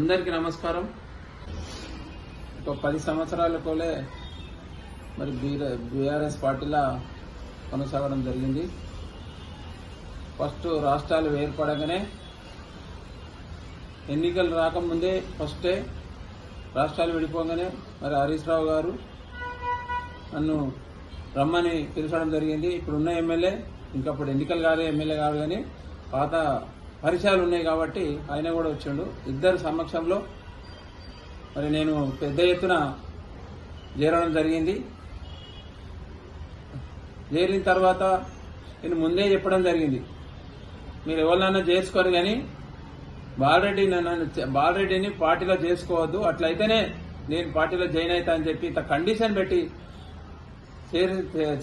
అందరికీ నమస్కారం. ఒక 10 సంవత్సరాలకోలే మరి బీఆర్ఎస్ పార్టీలా కొనసాగడం జరిగింది. ఫస్ట్ రాష్ట్రాలు ఏర్పడగానే ఎన్నికలు రాకముందే ఫస్టే రాష్ట్రాలు విడిపోగానే మరి హరీష్ రావు గారు నన్ను రమ్మని పిలిచడం జరిగింది. ఇప్పుడున్న ఎమ్మెల్యే ఇంకప్పుడు ఎన్నికలు కాదు, ఎమ్మెల్యే కాదు, కానీ పాత పరిచయాలు ఉన్నాయి కాబట్టి ఆయన కూడా వచ్చిండు. ఇద్దరు సమక్షంలో మరి నేను పెద్ద ఎత్తున చేరడం జరిగింది. చేరిన తర్వాత నేను ముందే చెప్పడం జరిగింది, మీరు ఎవరినన్నా చేసుకోరు కానీ బాలరెడ్డిని పార్టీలో చేసుకోవద్దు, అట్లయితేనే నేను పార్టీలో జాయిన్ అవుతా అని చెప్పి ఇంత కండిషన్ పెట్టి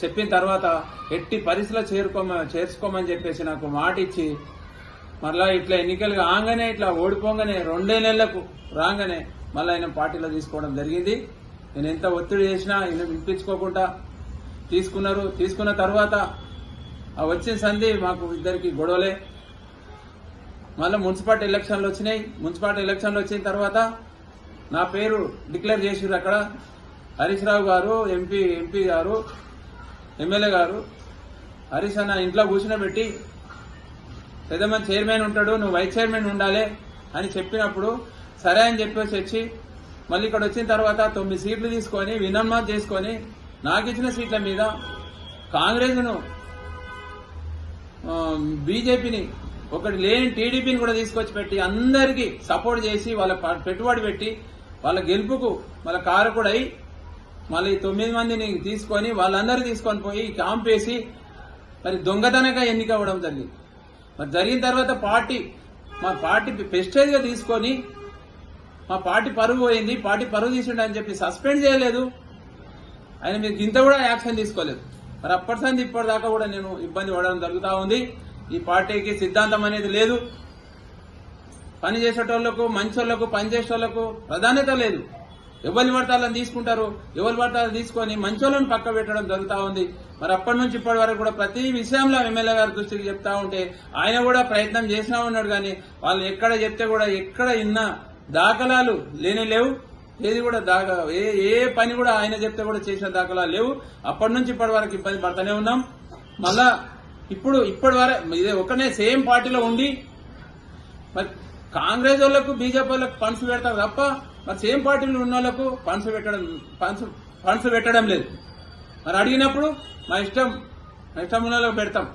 చెప్పిన తర్వాత ఎట్టి పరిస్థితిలో చేర్చుకోమని చెప్పేసి నాకు మాట ఇచ్చి మళ్ళా ఇట్లా ఎన్నికలు కాగానే ఇట్లా ఓడిపోగానే 2 నెలలకు రాగానే మళ్ళీ ఆయన పార్టీలో తీసుకోవడం జరిగింది. నేను ఎంత ఒత్తిడి చేసినా ఆయన వినిపించుకోకుండా తీసుకున్నారు. తీసుకున్న తర్వాత ఆ వచ్చిన సంధి మాకు ఇద్దరికి గొడవలే. మళ్ళీ మున్సిపాలిటీ ఎలక్షన్లు వచ్చినాయి. మున్సిపాలిటీ ఎలక్షన్లు వచ్చిన తర్వాత నా పేరు డిక్లేర్ చేసిర్రు. అక్కడ హరీష్ రావు గారు ఎంపీ గారు ఎమ్మెల్యే గారు హరీష్ అన్న ఇంట్లో కూర్చునబెట్టి పెద్దమంది చైర్మన్ ఉంటాడు, నువ్వు వైస్ చైర్మన్ ఉండాలి అని చెప్పినప్పుడు సరే అని చెప్పేసి వచ్చి మళ్ళీ ఇక్కడ వచ్చిన తర్వాత 9 సీట్లు తీసుకొని వినమ్మాత్ చేసుకొని నాకు ఇచ్చిన సీట్ల మీద కాంగ్రెస్ను బీజేపీని ఒకటి లేని టీడీపీని కూడా తీసుకొచ్చి పెట్టి అందరికీ సపోర్ట్ చేసి వాళ్ళ పెట్టుబడి పెట్టి వాళ్ళ గెలుపుకు వాళ్ళ కారకుడై మళ్ళీ 9 మందిని తీసుకొని వాళ్ళందరూ తీసుకొని పోయి క్యాంప్ వేసి మరి దొంగతనంగా ఎన్నికవ్వడం జరిగింది. మరి జరిగిన తర్వాత మా పార్టీ ప్రెస్టేజ్ గా తీసుకొని మా పార్టీ పరువు పోయింది, పార్టీ పరువు తీసిండు అని చెప్పి సస్పెండ్ చేయలేదు. ఆయన మీరు ఇంత కూడా యాక్షన్ తీసుకోలేదు. మరి అప్పటిసంది ఇప్పటిదాకా కూడా నేను ఇబ్బంది పడడం జరుగుతూ ఉంది. ఈ పార్టీకి సిద్ధాంతం అనేది లేదు. పని చేసేటోళ్లకు, మంచోళ్లకు, పని చేసేటోళ్లకు ప్రాధాన్యత లేదు. ఎవరిని పడతాలని తీసుకుంటారు, ఎవరు పడతారు తీసుకొని మంచోళ్ళని పక్క పెట్టడం జరుగుతూ ఉంది. మరి అప్పటి నుంచి ఇప్పటి వరకు కూడా ప్రతి విషయంలో ఎమ్మెల్యే గారి దృష్టికి చెప్తా ఉంటే ఆయన కూడా ప్రయత్నం చేసినా ఉన్నాడు. కానీ వాళ్ళు ఎక్కడ చెప్తే కూడా ఎక్కడ ఇన్న దాఖలాలు లేవు. ఏది కూడా ఏ పని కూడా ఆయన చెప్తే కూడా చేసిన దాఖలాలు లేవు. అప్పటి నుంచి ఇప్పటి వరకు ఇబ్బంది పడుతూనే ఉన్నాం. మళ్ళా ఇప్పటి వరకు ఇదే ఒకనే సేమ్ పార్టీలో ఉండి మరి కాంగ్రెస్ వాళ్ళకు బీజేపీ వాళ్ళకు ఫండ్స్ పెడతారు తప్ప మరి సేమ్ పార్టీలో ఉన్న వాళ్ళకు ఫండ్స్ పెట్టడం లేదు. మరి అడిగినప్పుడు మా ఇష్టం ఉన్న వాళ్ళకి పెడతాం.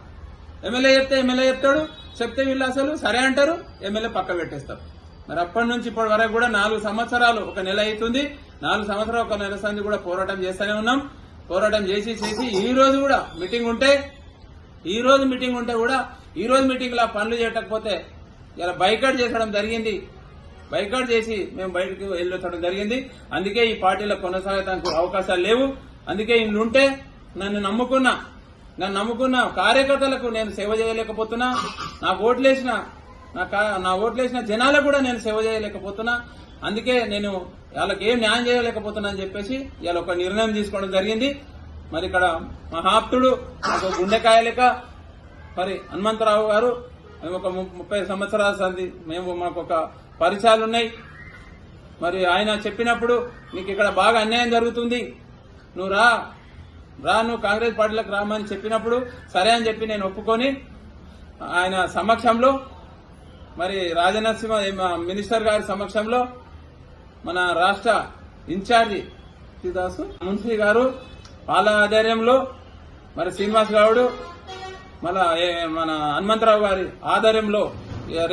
ఎమ్మెల్యే చెప్తే ఎమ్మెల్యే చెప్తాడు, చెప్తే వీళ్ళు అసలు సరే అంటారు, ఎమ్మెల్యే పక్క పెట్టేస్తారు. మరి అప్పటి నుంచి ఇప్పటి వరకు కూడా 4 సంవత్సరాలు, 1 నెల అవుతుంది. 4 సంవత్సరాలు 1 నెల సంది కూడా పోరాటం చేస్తూనే ఉన్నాం. పోరాటం చేసి ఈ రోజు కూడా మీటింగ్ ఉంటే కూడా ఈ రోజు మీటింగ్ లా పనులు చేయకపోతే ఇలా బైకాట్ చేసడం జరిగింది. బైకాట్ చేసి మేము బయటకు వెళ్ళొచ్చడం జరిగింది. అందుకే ఈ పార్టీలో కొనసాగడానికి అవకాశాలు లేవు. అందుకే ఇన్నుంటే నన్ను నమ్ముకున్న కార్యకర్తలకు నేను సేవ చేయలేకపోతున్నా. నాకు ఓట్లేసిన జనాలకు కూడా నేను సేవ చేయలేకపోతున్నా. అందుకే నేను వాళ్ళకి ఏం న్యాయం చేయలేకపోతున్నా అని చెప్పేసి ఇవాళ ఒక నిర్ణయం తీసుకోవడం జరిగింది. మరి ఇక్కడ మా ఆప్తుడు ఒక గుండెకాయ లెక్క మరి హనుమంతరావు గారు, మేము ఒక 30 సంవత్సరాల సంది మాకు ఒక పరిచయాలు ఉన్నాయి. మరి ఆయన చెప్పినప్పుడు నీకు ఇక్కడ బాగా అన్యాయం జరుగుతుంది, నువ్వు నువ్వు కాంగ్రెస్ పార్టీలకు రామని చెప్పినప్పుడు సరే అని చెప్పి నేను ఒప్పుకొని ఆయన సమక్షంలో మరి రాజనరసింహ మినిస్టర్ గారి సమక్షంలో మన రాష్ట్ర ఇన్ఛార్జి శ్రీదాసు మున్సీ గారు వాళ్ళ ఆధ్వర్యంలో మరి శ్రీనివాస్ గౌడ్ మన హనుమంతరావు గారి ఆధ్వర్యంలో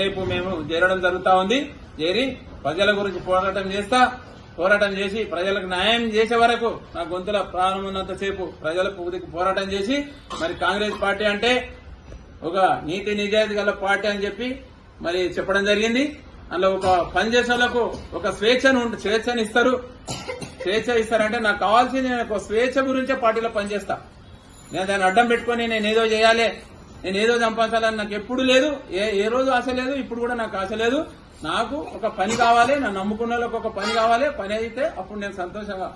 రేపు మేము చేరడం జరుగుతా ఉంది. చేరి ప్రజల గురించి పోరాటం చేసి ప్రజలకు న్యాయం చేసే వరకు నా గొంతుల ప్రాణం ఉన్నంతసేపు ప్రజల పూర్తికి పోరాటం చేసి మరి కాంగ్రెస్ పార్టీ అంటే ఒక నీతి నిజాయితీ గల పార్టీ అని చెప్పి మరి చెప్పడం జరిగింది. అందులో ఒక పనిచేసేలకు ఒక స్వేచ్ఛని ఇస్తారు. స్వేచ్ఛ ఇస్తారంటే నాకు కావాల్సింది నేను ఒక స్వేచ్ఛ గురించే పార్టీలో పనిచేస్తా. నేను దాన్ని అడ్డం పెట్టుకుని నేనేదో చేయాలి, నేనేదో సంపాదించాలని నాకు ఎప్పుడు లేదు. ఏ రోజు ఆశ లేదు, ఇప్పుడు కూడా నాకు ఆశ లేదు. నాకు ఒక పని కావాలి, నన్ను నమ్ముకున్న వాళ్ళకి ఒక పని కావాలి. పని అయితే అప్పుడు నేను సంతోషంగా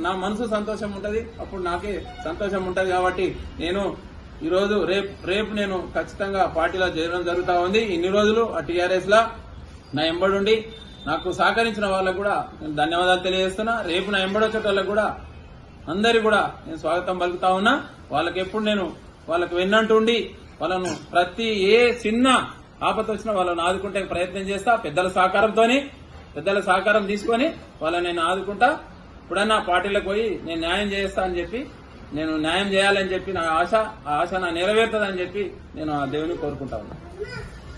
నా మనసు సంతోషం ఉంటది, అప్పుడు నాకే సంతోషం ఉంటది. కాబట్టి నేను ఈ రోజు రేపు నేను ఖచ్చితంగా పార్టీలో చేరడం జరుగుతా ఉంది. ఇన్ని రోజులు ఆ టీఆర్ఎస్ లా నా ఎంబడుండి నాకు సహకరించిన వాళ్ళకు కూడా నేను ధన్యవాదాలు తెలియజేస్తున్నా. రేపు నా ఎంబడొచ్చేటోళ్ళకు కూడా అందరికి కూడా నేను స్వాగతం పలుకుతా ఉన్నా. వాళ్ళకి ఎప్పుడు నేను వాళ్ళకు వెన్నంటుండి వాళ్ళను ప్రతి ఏ చిన్న ఆపత వచ్చినా వాళ్ళని ఆదుకుంటే ప్రయత్నం చేస్తా. పెద్దల సహకారం తీసుకొని వాళ్ళని నేను ఆదుకుంటా. ఇప్పుడన్నా పార్టీలకు పోయి నేను న్యాయం చేస్తా అని చెప్పి, నేను న్యాయం చేయాలని చెప్పి నా ఆశ, ఆ ఆశ నా నెరవేరుతుందని చెప్పి నేను ఆ దేవుని కోరుకుంటా ఉన్నా.